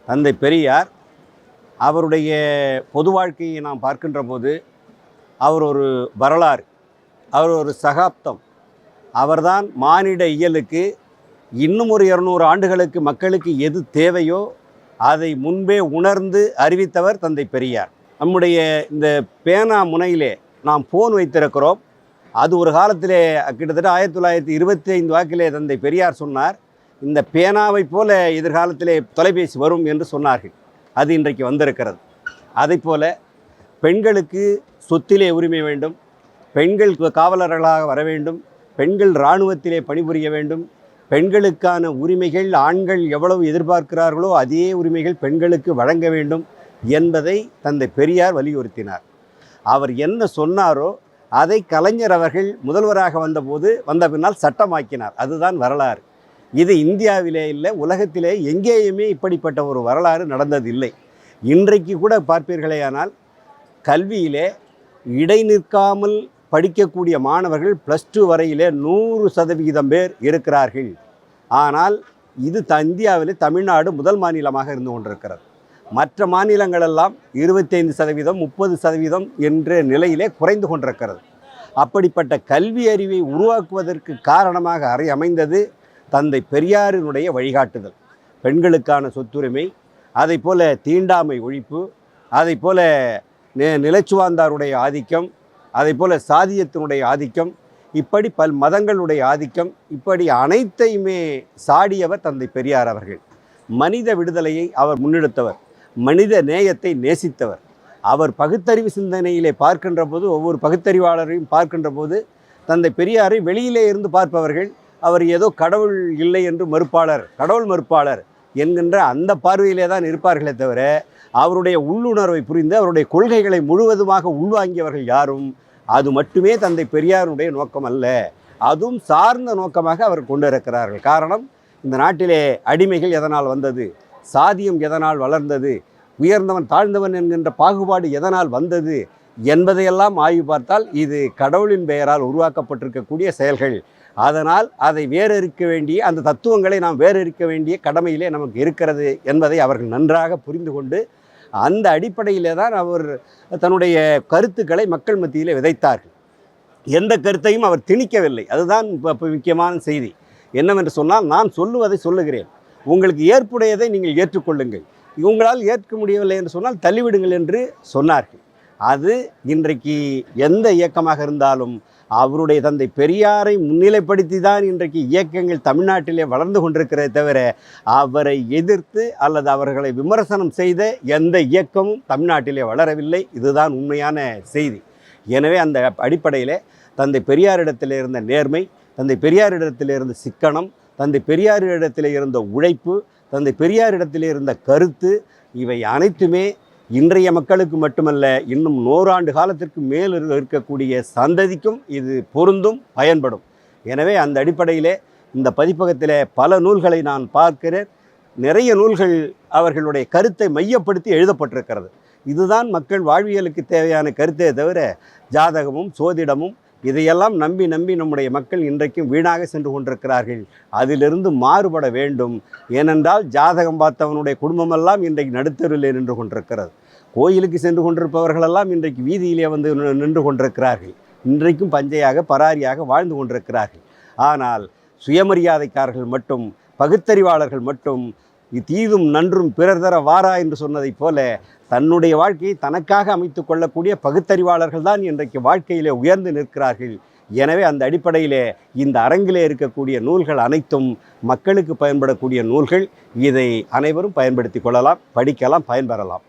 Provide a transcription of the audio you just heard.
தந்தை பெரியார் அவருடைய பொது வாழ்க்கையை நாம் பார்க்கின்ற போது அவர் ஒரு வரலாறு, அவர் ஒரு சகாப்தம். அவர்தான் மானிட இயலுக்கு இன்னும் ஒரு 200 ஆண்டுகளுக்கு மக்களுக்கு எது தேவையோ அதை முன்பே உணர்ந்து அறிவித்தவர் தந்தை பெரியார். நம்முடைய இந்த பேனா முனையிலே நாம் ஃபோன் வைத்திருக்கிறோம். அது ஒரு காலத்திலே கிட்டத்தட்ட 1925 வாக்கிலே தந்தை பெரியார் சொன்னார், இந்த பேனாவை போல எதிர்காலத்திலே தொலைபேசி வரும் என்று சொன்னார்கள். அது இன்றைக்கு வந்திருக்கிறது. அதை போல பெண்களுக்கு சொத்திலே உரிமை வேண்டும், பெண்கள் காவலர்களாக வர வேண்டும், பெண்கள் இராணுவத்திலே பணிபுரிய வேண்டும், பெண்களுக்கான உரிமைகள் ஆண்கள் எவ்வளவு எதிர்பார்க்கிறார்களோ அதே உரிமைகள் பெண்களுக்கு வழங்க வேண்டும் என்பதை தந்தை பெரியார் வலியுறுத்தினார். அவர் என்ன சொன்னாரோ அதை கலைஞர் அவர்கள் முதல்வராக வந்த பின்னால் சட்டமாக்கினார். அதுதான் வரலாறு. இது இந்தியாவிலே இல்லை, உலகத்திலே எங்கேயுமே இப்படிப்பட்ட ஒரு வரலாறு நடந்ததில்லை. இன்றைக்கு கூட பார்ப்பீர்களேயானால் கல்வியிலே இடைநிற்காமல் படிக்கக்கூடிய மாணவர்கள் +2 வரையிலே 100% பேர் இருக்கிறார்கள். ஆனால் இது இந்தியாவிலே தமிழ்நாடு முதல் மாநிலமாக இருந்து கொண்டிருக்கிறது. மற்ற மாநிலங்களெல்லாம் 25%, 30% என்ற நிலையிலே குறைந்து கொண்டிருக்கிறது. அப்படிப்பட்ட கல்வி அறிவை உருவாக்குவதற்கு காரணமாக அமைந்தது தந்தை பெரியாரினுடைய வழிகாட்டுதல். பெண்களுக்கான சொத்துரிமை, அதை போல தீண்டாமை ஒழிப்பு, அதை போல நிலச்சுவார்ந்தாருடைய ஆதிக்கம், அதை போல சாதியத்தினுடைய ஆதிக்கம், இப்படி மதங்களுடைய ஆதிக்கம், இப்படி அனைத்தையுமே சாடியவர் தந்தை பெரியார் அவர்கள். மனித விடுதலையை அவர் முன்னெடுத்தவர், மனித நேயத்தை நேசித்தவர். அவர் பகுத்தறிவு சிந்தனையிலே பார்க்கின்ற போது, ஒவ்வொரு பகுத்தறிவாளரையும் பார்க்கின்ற போது தந்தை பெரியாரை வெளியிலே இருந்து பார்ப்பவர்கள் அவர் ஏதோ கடவுள் இல்லை என்று கடவுள் மறுப்பாளர் என்கின்ற அந்த பார்வையிலே தான் இருப்பார்களே தவிர அவருடைய உள்ளுணர்வை புரிந்து அவருடைய கொள்கைகளை முழுவதுமாக உள்வாங்கியவர்கள் யாரும் அது மட்டுமே தந்தை பெரியாருடைய நோக்கம் அல்ல. அதுவும் சார்ந்த நோக்கமாக அவர் கொண்டிருக்கிறார்கள். காரணம், இந்த நாட்டிலே அடிமைகள் எதனால் வந்தது, சாதியம் எதனால் வளர்ந்தது, உயர்ந்தவன் தாழ்ந்தவன் என்கின்ற பாகுபாடு எதனால் வந்தது என்பதையெல்லாம் ஆய்வு பார்த்தால் இது கடவுளின் பெயரால் உருவாக்கப்பட்டிருக்கக்கூடிய செயல்கள். அதனால் அதை வேறறுக்க வேண்டிய, அந்த தத்துவங்களை நாம் வேறறுக்க வேண்டிய கடமையிலே நமக்கு இருக்கிறது என்பதை அவர்கள் நன்றாக புரிந்து கொண்டு அந்த அடிப்படையிலே தான் அவர் தன்னுடைய கருத்துக்களை மக்கள் மத்தியிலே விதைத்தார்கள். எந்த கருத்தையும் அவர் திணிக்கவில்லை. அதுதான் இப்போ முக்கியமான செய்தி. என்னவென்று சொன்னால், நான் சொல்லுவதை சொல்லுகிறேன், உங்களுக்கு ஏற்புடையதை நீங்கள் ஏற்றுக்கொள்ளுங்கள், உங்களால் ஏற்க முடியவில்லை என்று சொன்னால் தள்ளிவிடுங்கள் என்று சொன்னார்கள். அது இன்றைக்கு எந்த இயக்கமாக இருந்தாலும் அவருடைய தந்தை பெரியாரை முன்னிலைப்படுத்தி தான் இன்றைக்கு இயக்கங்கள் தமிழ்நாட்டிலே வளர்ந்து கொண்டிருக்கிறதே தவிர அவரை எதிர்த்து அல்லது அவர்களை விமர்சனம் செய்த எந்த இயக்கமும் தமிழ்நாட்டிலே வளரவில்லை. இதுதான் உண்மையான செய்தி. எனவே அந்த அடிப்படையில் தந்தை பெரியாரிடத்தில் இருந்த நேர்மை, தந்தை பெரியாரிடத்தில் இருந்த சிக்கனம், தந்தை பெரியாரிடத்தில் இருந்த உழைப்பு, தந்தை பெரியாரிடத்தில் இருந்த கருத்து, இவை அனைத்துமே இன்றைய மக்களுக்கு மட்டுமல்ல, இன்னும் 100 ஆண்டு காலத்திற்கு மேல் இருக்கக்கூடிய சந்ததிக்கும் இது பொருந்தும், பயன்படும். எனவே அந்த அடிப்படையிலே இந்த பதிப்பகத்திலே பல நூல்களை நான் பார்க்கிறேன். நிறைய நூல்கள் அவர்களுடைய கருத்தை மையப்படுத்தி எழுதப்பட்டிருக்கிறது. இதுதான் மக்கள் வாழ்வியலுக்கு தேவையான கருத்தே தவிர ஜாதகமும் சோதிடமும் இதையெல்லாம் நம்பி நம்முடைய மக்கள் இன்றைக்கும் வீணாக சென்று கொண்டிருக்கிறார்கள். அதிலிருந்து மாறுபட வேண்டும். ஏனென்றால் ஜாதகம் பார்த்தவனுடைய குடும்பமெல்லாம் இன்றைக்கு நடுத்தருவிலே நின்று கொண்டிருக்கிறது. கோயிலுக்கு சென்று கொண்டிருப்பவர்களெல்லாம் இன்றைக்கு வீதியிலே வந்து நின்று கொண்டிருக்கிறார்கள். இன்றைக்கும் பஞ்சையாக பராரியாக வாழ்ந்து கொண்டிருக்கிறார்கள். ஆனால் சுயமரியாதைக்காரர்கள் மட்டும், பகுத்தறிவாளர்கள் மட்டும் தீதும் நன்றும் பிறர் தர வாரா என்று சொன்னதைப் போல தன்னுடைய வாழ்க்கையை தனக்காக அமைத்து கொள்ளக்கூடிய பகுத்தறிவாளர்கள் தான் இன்றைக்கு வாழ்க்கையிலே உயர்ந்து நிற்கிறார்கள். எனவே அந்த அடிப்படையிலே இந்த அரங்கிலே இருக்கக்கூடிய நூல்கள் அனைத்தும் மக்களுக்கு பயன்படக்கூடிய நூல்கள். இதை அனைவரும் பயன்படுத்தி கொள்ளலாம், படிக்கலாம், பயன்பெறலாம்.